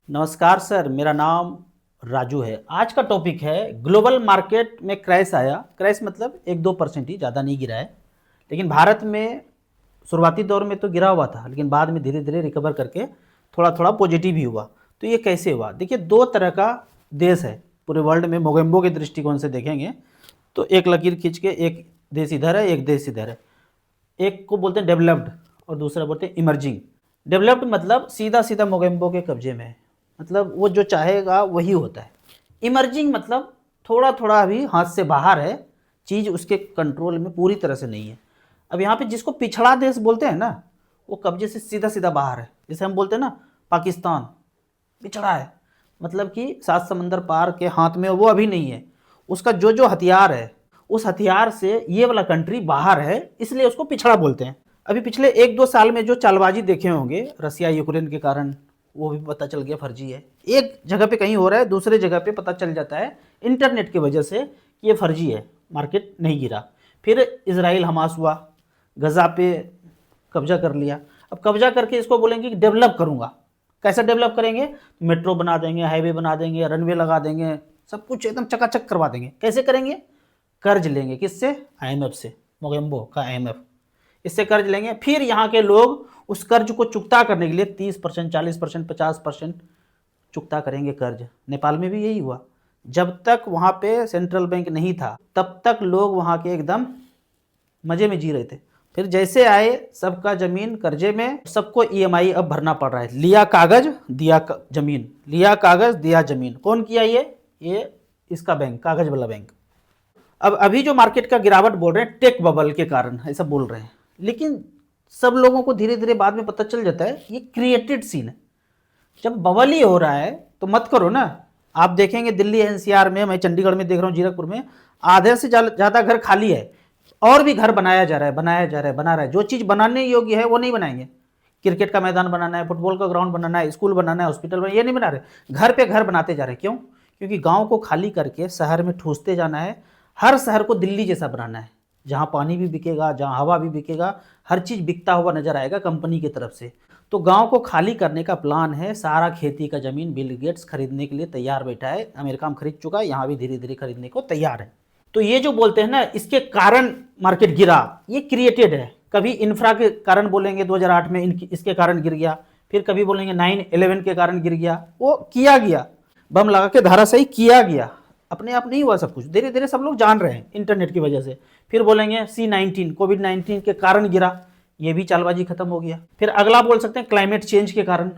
नमस्कार सर, मेरा नाम राजू है। आज का टॉपिक है ग्लोबल मार्केट में क्रैश आया। क्रैश मतलब 1-2% ही, ज़्यादा नहीं गिरा है। लेकिन भारत में शुरुआती दौर में तो गिरा हुआ था, लेकिन बाद में धीरे धीरे रिकवर करके थोड़ा थोड़ा पॉजिटिव ही हुआ। तो ये कैसे हुआ? देखिए, दो तरह का देश है पूरे वर्ल्ड में। मोगेम्बो के दृष्टिकोण से देखेंगे तो एक लकीर खींच के एक देश इधर है, एक देश इधर है। एक को बोलते हैं डेवलप्ड और दूसरा बोलते हैं इमर्जिंग। डेवलप्ड मतलब सीधा सीधा मोगेम्बो के कब्जे में है, मतलब वो जो चाहेगा वही होता है। इमर्जिंग मतलब थोड़ा थोड़ा अभी हाथ से बाहर है, चीज़ उसके कंट्रोल में पूरी तरह से नहीं है। अब यहाँ पे जिसको पिछड़ा देश बोलते हैं ना, वो कब्जे से सीधा सीधा बाहर है। जैसे हम बोलते हैं ना, पाकिस्तान पिछड़ा है, मतलब कि 7 समंदर पार के हाथ में वो अभी नहीं है। उसका जो जो हथियार है, उस हथियार से ये वाला कंट्री बाहर है, इसलिए उसको पिछड़ा बोलते हैं। अभी पिछले 1-2 साल में जो चालबाजी देखे होंगे रसिया यूक्रेन के कारण, वो भी पता चल गया फर्जी है। एक जगह पे कहीं हो रहा है, दूसरे जगह पे पता चल जाता है इंटरनेट की वजह से कि ये फर्जी है, मार्केट नहीं गिरा। फिर इजराइल हमास हुआ, गजा पे कब्जा कर लिया। अब कब्जा करके इसको बोलेंगे कि डेवलप करूँगा। कैसे डेवलप करेंगे? मेट्रो बना देंगे, हाईवे बना देंगे, रनवे लगा देंगे, सब कुछ एकदम चकाचक करवा देंगे। कैसे करेंगे? कर्ज लेंगे। किससे? आईएमएफ से, मोगेम्बो का आईएमएफ। इससे कर्ज लेंगे, फिर यहाँ के लोग उस कर्ज को चुकता करने के लिए 30%, 40%, 50% चुकता करेंगे कर्ज। नेपाल में भी यही हुआ। जब तक वहाँ पे सेंट्रल बैंक नहीं था, तब तक लोग वहाँ के एकदम मजे में जी रहे थे। फिर जैसे आए, सबका जमीन कर्जे में, सबको ईएमआई अब भरना पड़ रहा है। लिया कागज दिया जमीन, लिया कागज दिया जमीन। कौन किया ये इसका बैंक, कागज वाला बैंक। अब अभी जो मार्केट का गिरावट बोल रहे हैं टेक बबल के कारण, ऐसा बोल रहे हैं। लेकिन सब लोगों को धीरे धीरे बाद में पता चल जाता है ये क्रिएटेड सीन है। जब बबल ही हो रहा है तो मत करो ना। आप देखेंगे दिल्ली एनसीआर में, मैं चंडीगढ़ में देख रहा हूँ, जीरकपुर में आधे से ज़्यादा घर खाली है, और भी घर बनाया जा रहा है, बनाया जा रहा है, बना रहा है। जो चीज़ बनाने योग्य है वो नहीं बनाएंगे। क्रिकेट का मैदान बनाना है, फुटबॉल का ग्राउंड बनाना है, स्कूल बनाना है, हॉस्पिटल बनाना है, ये नहीं बना रहे। घर पे घर बनाते जा रहे हैं। क्यों? क्योंकि गाँव को खाली करके शहर में ठूसते जाना है। हर शहर को दिल्ली जैसा बनाना है, जहाँ पानी भी बिकेगा, जहाँ हवा भी बिकेगा, हर चीज़ बिकता हुआ नजर आएगा कंपनी की तरफ से। तो गांव को खाली करने का प्लान है। सारा खेती का ज़मीन बिल गेट्स खरीदने के लिए तैयार बैठा है। अमेरिका में खरीद चुका है, यहाँ भी धीरे धीरे खरीदने को तैयार है। तो ये जो बोलते हैं ना इसके कारण मार्केट गिरा, ये क्रिएटेड है। कभी इंफ्रा के कारण बोलेंगे 2008 में इसके कारण गिर गया, फिर कभी बोलेंगे 9/11 के कारण गिर गया। वो किया गया, बम लगा के धाराशायी किया गया, अपने आप नहीं हुआ सब कुछ। धीरे धीरे सब लोग जान रहे हैं इंटरनेट की वजह से। फिर बोलेंगे C-19 कोविड-19 के कारण गिरा, ये भी चालबाजी खत्म हो गया। फिर अगला बोल सकते हैं क्लाइमेट चेंज के कारण।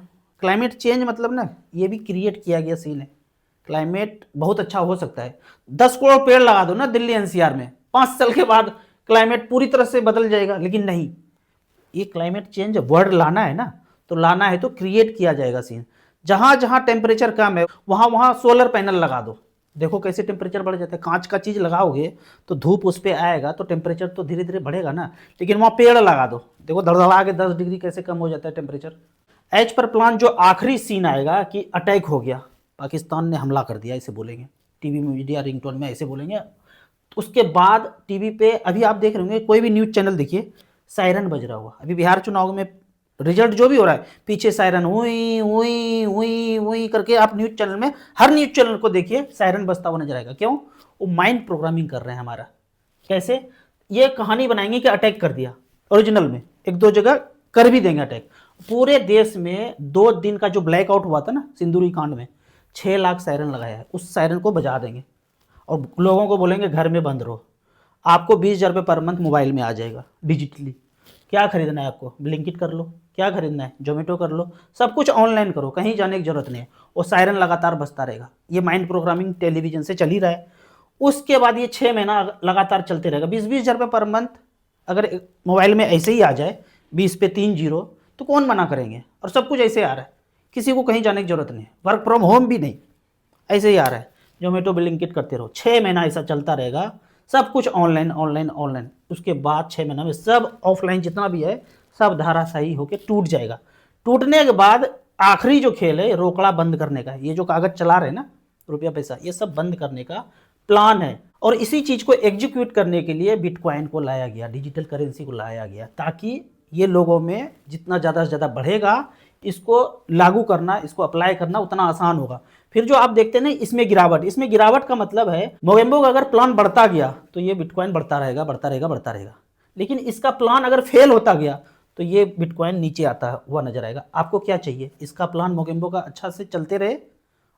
क्लाइमेट चेंज मतलब ना, ये भी क्रिएट किया गया सीन है। क्लाइमेट बहुत अच्छा हो सकता है, 10 करोड़ पेड़ लगा दो ना दिल्ली एनसीआर में, 5 साल के बाद क्लाइमेट पूरी तरह से बदल जाएगा। लेकिन नहीं, ये क्लाइमेट चेंज वर्ड लाना है ना, तो लाना है तो क्रिएट किया जाएगा सीन। जहां जहां टेम्परेचर कम है वहां वहां सोलर पैनल लगा दो, देखो कैसे टेम्परेचर बढ़ जाता है। कांच का चीज़ लगाओगे तो धूप उस पर आएगा तो टेम्परेचर तो धीरे धीरे बढ़ेगा ना। लेकिन वहाँ पेड़ लगा दो, देखो धड़धड़ा के 10 डिग्री कैसे कम हो जाता है टेम्परेचर। एज पर प्लान जो आखिरी सीन आएगा कि अटैक हो गया, पाकिस्तान ने हमला कर दिया, ऐसे बोलेंगे टीवी में, मीडिया रिंगटोन में ऐसे बोलेंगे। उसके बाद टीवी पे अभी आप देख रहे होंगे, कोई भी न्यूज़ चैनल देखिए, सायरन बज रहा हुआ। अभी बिहार चुनाव में रिजल्ट जो भी हो रहा है, पीछे सायरन हुई हुई हुई हुई करके, आप न्यूज़ चैनल में हर न्यूज़ चैनल को देखिए सायरन बजता हुआ नजर आएगा। क्यों? वो माइंड प्रोग्रामिंग कर रहे हैं हमारा। कैसे? ये कहानी बनाएंगे कि अटैक कर दिया, ओरिजिनल में 1-2 जगह कर भी देंगे अटैक। पूरे देश में 2 दिन का जो ब्लैकआउट हुआ था ना सिंदूरी कांड में, 6 लाख सायरन लगाया है। उस सायरन को बजा देंगे और लोगों को बोलेंगे घर में बंद रहो। आपको 20,000 रुपये पर मंथ मोबाइल में आ जाएगा डिजिटली। क्या खरीदना है आपको? ब्लिंकिट कर लो, क्या खरीदना है जोमेटो कर लो, सब कुछ ऑनलाइन करो, कहीं जाने की जरूरत नहीं है। वो सायरन लगातार बजता रहेगा। ये माइंड प्रोग्रामिंग टेलीविजन से चल ही रहा है। उसके बाद ये 6 महीना लगातार चलते रहेगा। 20,000 रुपये पर मंथ अगर मोबाइल में ऐसे ही आ जाए, 20 पे 3 जीरो, तो कौन मना करेंगे? और सब कुछ ऐसे आ रहा है, किसी को कहीं जाने की जरूरत नहीं है, वर्क फ्रॉम होम भी नहीं, ऐसे ही आ रहा है। जोमेटो ब्लिंकिट करते रहो, 6 महीना ऐसा चलता रहेगा। सब कुछ ऑनलाइन ऑनलाइन ऑनलाइन। उसके बाद 6 महीना में सब ऑफलाइन जितना भी है सब धाराशायी होकर टूट जाएगा। टूटने के बाद आखिरी जो खेल है रोकड़ा बंद करने का, ये जो कागज चला रहे हैं ना, रुपया पैसा, ये सब बंद करने का प्लान है। और इसी चीज को एग्जीक्यूट करने के लिए बिटकॉइन को लाया गया, डिजिटल करेंसी को लाया गया, ताकि ये लोगों में जितना ज़्यादा से ज़्यादा बढ़ेगा इसको लागू करना, इसको अप्लाई करना उतना आसान होगा। फिर जो आप देखते हैं ना इसमें गिरावट का मतलब है मोगेम्बो का अगर प्लान बढ़ता गया तो ये बिटकॉइन बढ़ता रहेगा। लेकिन इसका प्लान अगर फेल होता गया तो ये बिटकॉइन नीचे आता हुआ नजर आएगा। आपको क्या चाहिए? इसका प्लान मोगेम्बो का अच्छा से चलते रहे,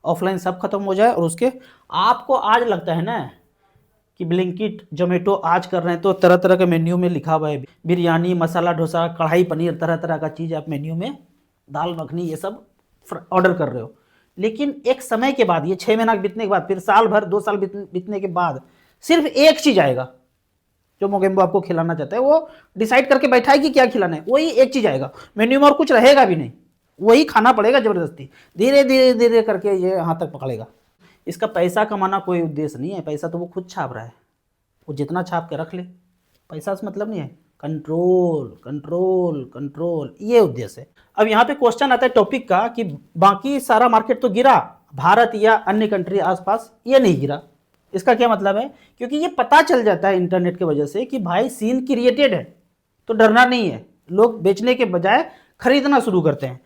ऑफलाइन सब खत्म हो जाए, और उसके आपको आज लगता है ना कि ब्लिंकिट जोमेटो आज कर रहे हैं तो तरह तरह के मेन्यू में लिखा हुआ है बिरयानी, मसाला डोसा, कढ़ाई पनीर, तरह तरह का चीज़ आप मेन्यू में, दाल मखनी, ये सब ऑर्डर कर रहे हो। लेकिन एक समय के बाद, ये 6 महीना बीतने के बाद, फिर साल भर 2 साल बीतने के बाद सिर्फ एक चीज़ आएगा जो मोगेम्बो आपको खिलाना चाहता है। वो डिसाइड करके बैठा है कि क्या खिलाना है, वही एक चीज़ आएगा मेन्यू में, और कुछ रहेगा भी नहीं, वही खाना पड़ेगा ज़बरदस्ती। धीरे धीरे धीरे करके ये यहाँ तक पकड़ेगा। इसका पैसा कमाना कोई उद्देश्य नहीं है, पैसा तो वो खुद छाप रहा है, वो जितना छाप के रख ले, पैसा से मतलब नहीं है। कंट्रोल कंट्रोल कंट्रोल, ये उद्देश्य है। अब यहाँ पे क्वेश्चन आता है टॉपिक का कि बाकी सारा मार्केट तो गिरा, भारत या अन्य कंट्री आसपास ये नहीं गिरा, इसका क्या मतलब है? क्योंकि ये पता चल जाता है इंटरनेट की वजह से कि भाई सीन क्रिएटेड है, तो डरना नहीं है, लोग बेचने के बजाय खरीदना शुरू करते हैं।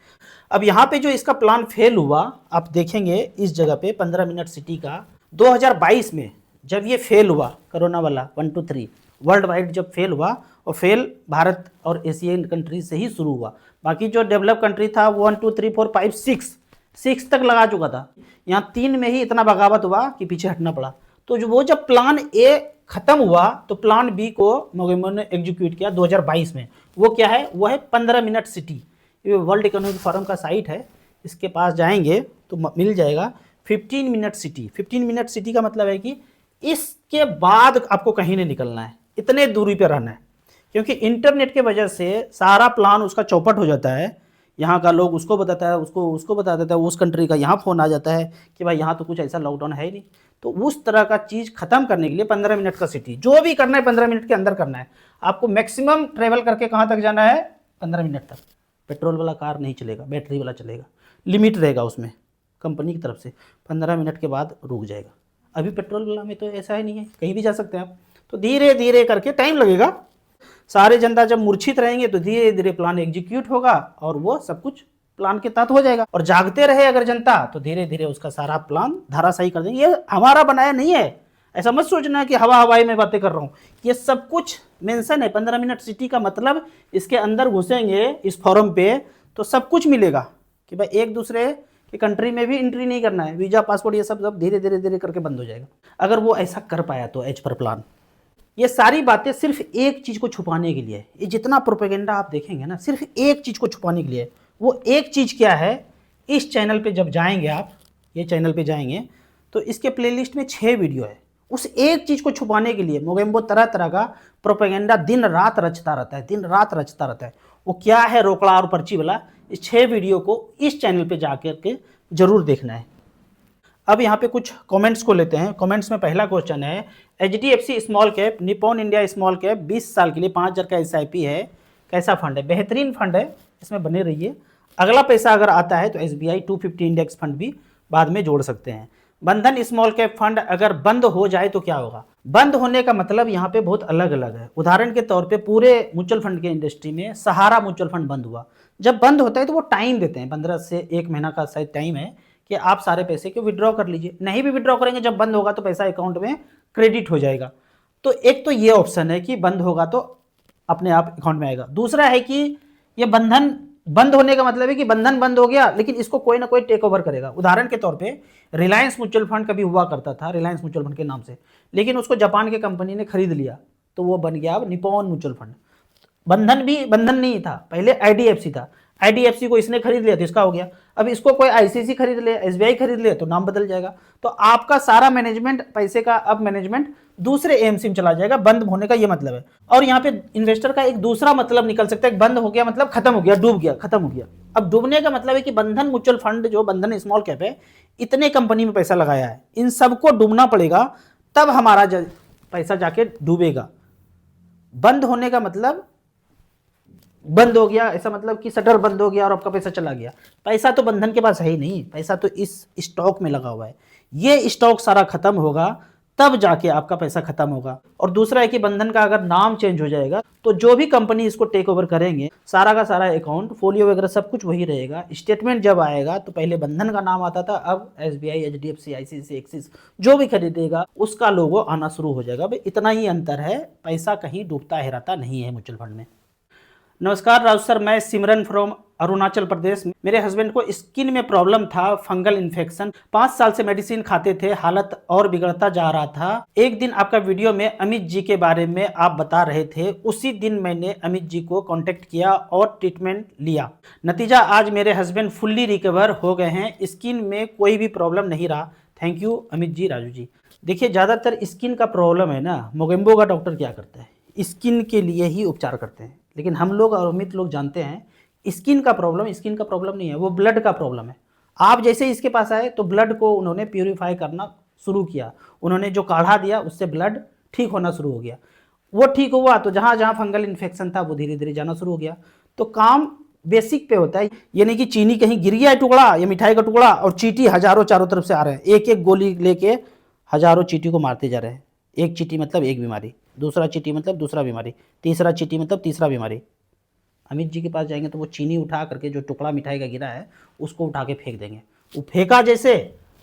अब यहाँ पे जो इसका प्लान फेल हुआ, आप देखेंगे इस जगह पे 15 मिनट सिटी का 2022 में जब ये फेल हुआ, कोरोना वाला 1 2 3 वर्ल्ड वाइड जब फेल हुआ, और फेल भारत और एशियन कंट्री से ही शुरू हुआ। बाकी जो डेवलप कंट्री था 1 2 3 4 5 6 तक लगा चुका था, यहाँ 3 में ही इतना बगावत हुआ कि पीछे हटना पड़ा। तो जो वो जब प्लान ए खत्म हुआ तो प्लान बी को मोगेम्बो ने एग्जीक्यूट किया 2022 में। वो क्या है? वो है 15 मिनट सिटी। ये वर्ल्ड इकोनॉमिक फोरम का साइट है, इसके पास जाएंगे तो मिल जाएगा 15 मिनट सिटी। 15 मिनट सिटी का मतलब है कि इसके बाद आपको कहीं नहीं निकलना है, इतने दूरी पे रहना है, क्योंकि इंटरनेट के वजह से सारा प्लान उसका चौपट हो जाता है। यहाँ का लोग उसको बताता है, उसको बता देता है, उस कंट्री का यहाँ फ़ोन आ जाता है कि भाई यहाँ तो कुछ ऐसा लॉकडाउन है ही नहीं। तो उस तरह का चीज़ ख़त्म करने के लिए 15 मिनट का सिटी, जो भी करना है 15 मिनट के अंदर करना है। आपको मैक्सिमम ट्रेवल करके कहाँ तक जाना है? 15 मिनट तक। पेट्रोल वाला कार नहीं चलेगा, बैटरी वाला चलेगा, लिमिट रहेगा उसमें कंपनी की तरफ से। 15 मिनट के बाद रुक जाएगा। अभी पेट्रोल वाला में तो ऐसा ही नहीं है, कहीं भी जा सकते हैं आप। तो धीरे धीरे करके टाइम लगेगा, सारे जनता जब मूर्छित रहेंगे तो धीरे धीरे प्लान एग्जीक्यूट होगा और वो सब कुछ प्लान के तहत हो जाएगा। और जागते रहे अगर जनता तो धीरे धीरे उसका सारा प्लान धराशायी कर देंगे। ये हमारा बनाया नहीं है, ऐसा मत सोचना कि हवाई में बातें कर रहा हूँ। ये सब कुछ मेंशन है 15 मिनट सिटी का, मतलब इसके अंदर घुसेंगे इस फॉरम पे तो सब कुछ मिलेगा कि भाई एक दूसरे कि कंट्री में भी एंट्री नहीं करना है, वीज़ा पासपोर्ट ये सब धीरे धीरे धीरे करके बंद हो जाएगा अगर वो ऐसा कर पाया तो एज पर प्लान। ये सारी बातें सिर्फ एक चीज़ को छुपाने के लिए है। ये जितना प्रोपेगेंडा आप देखेंगे ना, सिर्फ एक चीज़ को छुपाने के लिए है। वो एक चीज़ क्या है? इस चैनल पे जब जाएंगे आप, ये चैनल पे जाएंगे तो इसके प्लेलिस्ट में 6 वीडियो है। उस एक चीज़ को छुपाने के लिए मोगेम्बो तरह तरह का प्रोपेगेंडा दिन रात रचता रहता है। वो क्या है? रोकड़ा और पर्ची वाला। इस 6 वीडियो को इस चैनल पे जाकर के जरूर देखना है। अब यहाँ पे कुछ कमेंट्स को लेते हैं। कमेंट्स में पहला क्वेश्चन है, HDFC small cap Nippon India small cap 20 साल के लिए 5000 का SIP है, कैसा फंड है? बेहतरीन फंड है, इसमें बने रहिए। अगला पैसा अगर आता है तो SBI 250 इंडेक्स फंड भी बाद में जोड़ सकते हैं। बंधन स्मॉल कैप फंड अगर बंद हो जाए तो क्या होगा? बंद होने का मतलब यहाँ पे बहुत अलग अलग है। उदाहरण के तौर पे पूरे म्यूचुअल फंड के इंडस्ट्री में सहारा म्यूचुअल फंड बंद हुआ। जब बंद होता है तो वो टाइम देते हैं, 15 से 1 महीना का शायद टाइम है कि आप सारे पैसे को विड्रॉ कर लीजिए। नहीं भी विड्रॉ करेंगे, जब बंद होगा तो पैसा अकाउंट में क्रेडिट हो जाएगा। तो एक तो ये ऑप्शन है कि बंद होगा तो अपने आप अकाउंट में आएगा। दूसरा है कि ये बंधन बंद होने का मतलब है कि बंधन बंद हो गया लेकिन इसको कोई ना कोई टेक ओवर करेगा। उदाहरण के तौर पे रिलायंस म्यूचुअल फंड कभी हुआ करता था रिलायंस म्यूचुअल फंड के नाम से, लेकिन उसको जापान के कंपनी ने खरीद लिया तो वो बन गया अब निप्पॉन म्यूचुअल फंड। बंधन भी बंधन नहीं था, पहले IDFC था, IDFC को इसने खरीद लिया तो इसका हो गया। अब इसको कोई ICICI खरीद ले, SBI खरीद ले तो नाम बदल जाएगा। तो आपका सारा मैनेजमेंट, पैसे का अब मैनेजमेंट दूसरे AMC में चला जाएगा। बंद होने का ये मतलब है। और यहाँ पे इन्वेस्टर का एक दूसरा मतलब निकल सकता है, बंद हो गया मतलब खत्म हो गया, डूब गया, खत्म हो गया। अब डूबने का मतलब है कि बंधन म्यूचुअल फंड, जो बंधन स्मॉल कैप है, इतने कंपनी में पैसा लगाया है, इन सबको डूबना पड़ेगा तब हमारा पैसा जाके डूबेगा। बंद होने का मतलब बंद हो गया, ऐसा मतलब कि शटर बंद हो गया और आपका पैसा चला गया। पैसा तो बंधन के पास है ही नहीं, पैसा तो इस स्टॉक में लगा हुआ है। ये स्टॉक सारा खत्म होगा तब जाके आपका पैसा खत्म होगा। और दूसरा है कि बंधन का अगर नाम चेंज हो जाएगा तो जो भी कंपनी इसको टेक ओवर करेंगे सारा का सारा अकाउंट फोलियो वगैरह सब कुछ वही रहेगा। स्टेटमेंट जब आएगा तो पहले बंधन का नाम आता था, अब SBI, HDFC, ICICI, एक्सिस जो भी खरीदेगा उसका लोगो आना शुरू हो जाएगा। भाई इतना ही अंतर है, पैसा कहीं डूबता हिराता नहीं है म्यूचुअल फंड में। नमस्कार राजू सर, मैं सिमरन फ्रॉम अरुणाचल प्रदेश। मेरे हस्बैंड को स्किन में प्रॉब्लम था, फंगल इन्फेक्शन। 5 साल से मेडिसिन खाते थे, हालत और बिगड़ता जा रहा था। एक दिन आपका वीडियो में अमित जी के बारे में आप बता रहे थे, उसी दिन मैंने अमित जी को कांटेक्ट किया और ट्रीटमेंट लिया। नतीजा आज मेरे हस्बैंड फुल्ली रिकवर हो गए हैं, स्किन में कोई भी प्रॉब्लम नहीं रहा। Thank you Amit ji, Raju ji. देखिए ज़्यादातर स्किन का प्रॉब्लम है ना, मोगेम्बो का डॉक्टर क्या करता है, स्किन के लिए ही उपचार करते हैं। लेकिन हम लोग और अमित लोग जानते हैं स्किन का प्रॉब्लम नहीं है, वो ब्लड का प्रॉब्लम है। आप जैसे इसके पास आए तो ब्लड को उन्होंने प्यूरिफाई करना शुरू किया, उन्होंने जो काढ़ा दिया उससे ब्लड ठीक होना शुरू हो गया। वो ठीक हुआ तो जहाँ जहाँ फंगल इन्फेक्शन था वो धीरे धीरे जाना शुरू हो गया। तो काम बेसिक पे होता है, ये नहीं कि चीनी कहीं गिर गया है टुकड़ा या मिठाई का टुकड़ा और चींटी हजारों चारों तरफ से आ रहे हैं, एक एक गोली लेके हजारों चींटी को मारते जा रहे हैं। एक चींटी मतलब एक बीमारी, दूसरा चींटी मतलब दूसरा बीमारी, तीसरा चींटी मतलब तीसरा बीमारी। अमित जी के पास जाएंगे तो वो चीनी उठा करके जो टुकड़ा मिठाई का गिरा है उसको उठा के फेंक देंगे, वो फेंका जैसे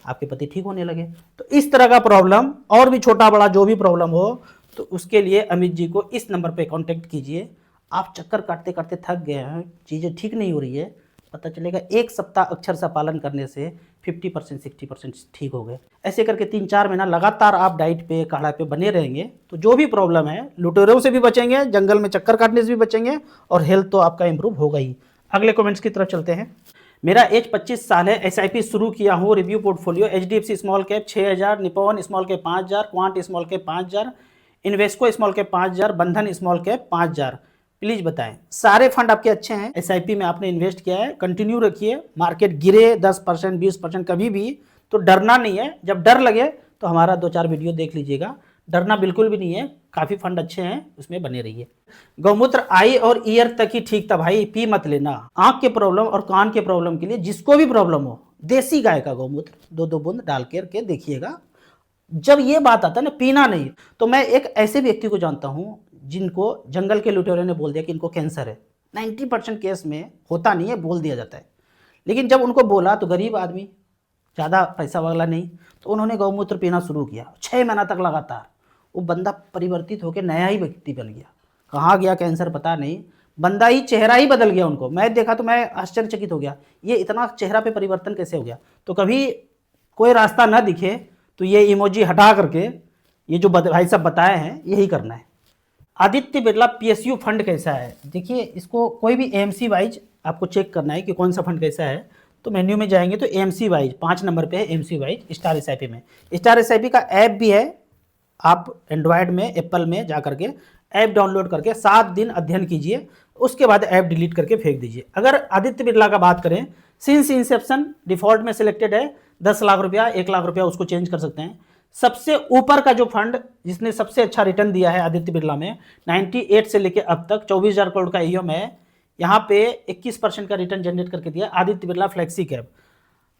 आपके पति ठीक होने लगे। तो इस तरह का प्रॉब्लम और भी छोटा बड़ा जो भी प्रॉब्लम हो तो उसके लिए अमित जी को इस नंबर पे कांटेक्ट कीजिए। आप चक्कर काटते काटते थक गए हैं, चीज़ें ठीक नहीं हो रही है, पता चलेगा 1 सप्ताह अक्षर सा पालन करने से 50% 60% ठीक हो गए। ऐसे करके 3-4 महीना लगातार आप डाइट पे काढ़ा पे बने रहेंगे तो जो भी प्रॉब्लम है, लुटेरों से भी बचेंगे, जंगल में चक्कर काटने से भी बचेंगे और हेल्थ तो आपका इंप्रूव होगा ही। अगले कमेंट्स की तरफ चलते हैं। मेरा एज 25 साल है, SIP शुरू किया हूँ, review portfolio HDFC small cap 6000, Nippon small cap 5000, quant small cap 5000, Invesco small cap 5000, बंधन स्मॉल कैप 5000। प्लीज बताएं। सारे फंड आपके अच्छे हैं, SIP में आपने इन्वेस्ट किया है, कंटिन्यू रखिए। मार्केट गिरे 10% 20% कभी भी तो डरना नहीं है, जब डर लगे तो हमारा 2-4 वीडियो देख लीजिएगा। डरना बिल्कुल भी नहीं है, काफ़ी फंड अच्छे हैं, उसमें बने रहिए। गौमूत्र आई और ईयर तक ही ठीक था भाई, पी मत लेना। आंख के प्रॉब्लम और कान के प्रॉब्लम के लिए जिसको भी प्रॉब्लम हो, देसी गाय का गौमूत्र 2-2 बूंद डाल के देखिएगा। जब ये बात आता है ना पीना नहीं, तो मैं एक ऐसे व्यक्ति को जानता हूँ जिनको जंगल के लुटेरों ने बोल दिया कि इनको कैंसर है। 90% केस में होता नहीं है, बोल दिया जाता है। लेकिन जब उनको बोला तो गरीब आदमी, ज़्यादा पैसा वाला नहीं, तो उन्होंने गौमूत्र पीना शुरू किया। 6 महीना तक लगातार वो बंदा परिवर्तित होकर नया ही व्यक्ति बन गया। कहाँ गया कैंसर पता नहीं, बंदा ही चेहरा ही बदल गया। उनको मैं देखा तो मैं आश्चर्यचकित हो गया, ये इतना चेहरा पे परिवर्तन कैसे हो गया। तो कभी कोई रास्ता ना दिखे तो ये इमोजी हटा करके ये जो भाई साहब बताए हैं यही करना है। आदित्य बिरला PSU फंड कैसा है, देखिए इसको कोई भी AMC वाइज आपको चेक करना है कि कौन सा फंड कैसा है। तो मेन्यू में जाएंगे तो AMC वाइज 5 नंबर पे है, AMC वाइज स्टार SIP में। स्टार SIP का ऐप भी है, आप एंड्रॉयड में एप्पल में जा करके ऐप डाउनलोड करके 7 दिन अध्ययन कीजिए, उसके बाद ऐप डिलीट करके फेंक दीजिए। अगर आदित्य बिरला का बात करें, सिंस इंसेप्शन डिफॉल्ट में सिलेक्टेड है, 10 लाख रुपया 1 लाख रुपया उसको चेंज कर सकते हैं। सबसे ऊपर का जो फंड जिसने सबसे अच्छा रिटर्न दिया है आदित्य बिरला में, 98 से लेकर अब तक 24,000 करोड़ का AUM है, यहाँ पे 21% का रिटर्न जनरेट करके दिया आदित्य बिरला फ्लेक्सी कैप।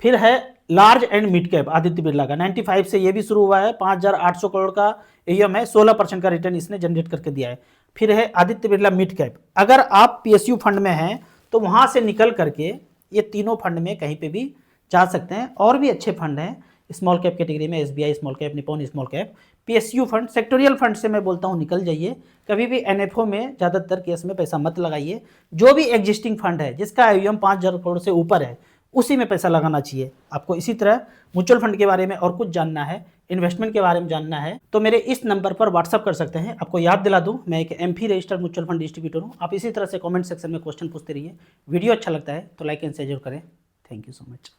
फिर है large and mid cap Aditya Birla का, 95 से ये भी शुरू हुआ है, 5,800 करोड़ का AUM है, 16% का रिटर्न इसने जनरेट करके दिया है। फिर है आदित्य बिरला मिड कैप। अगर आप PSU फंड में हैं तो वहाँ से निकल करके ये तीनों फंड में कहीं पे भी जा सकते हैं। और भी अच्छे फंड हैं स्मॉल कैप कैटेगरी में, SBI small cap, Nippon small cap, PSU fund. Sectoral fund से मैं बोलता हूँ निकल जाइए, कभी भी NFO में ज़्यादातर केस में पैसा मत लगाइए। जो भी एग्जिस्टिंग फंड है जिसका AUM 5,000 करोड़ से ऊपर है उसी में पैसा लगाना चाहिए आपको। इसी तरह म्यूचुअल फंड के बारे में और कुछ जानना है, इन्वेस्टमेंट के बारे में जानना है तो मेरे इस नंबर पर व्हाट्सअप कर सकते हैं। आपको याद दिला दूं, मैं एक MP registered mutual fund distributor हूं। आप इसी तरह से कमेंट सेक्शन में क्वेश्चन पूछते रहिए। वीडियो अच्छा लगता है तो लाइक एंड शेयर जरूर करें। Thank you so much.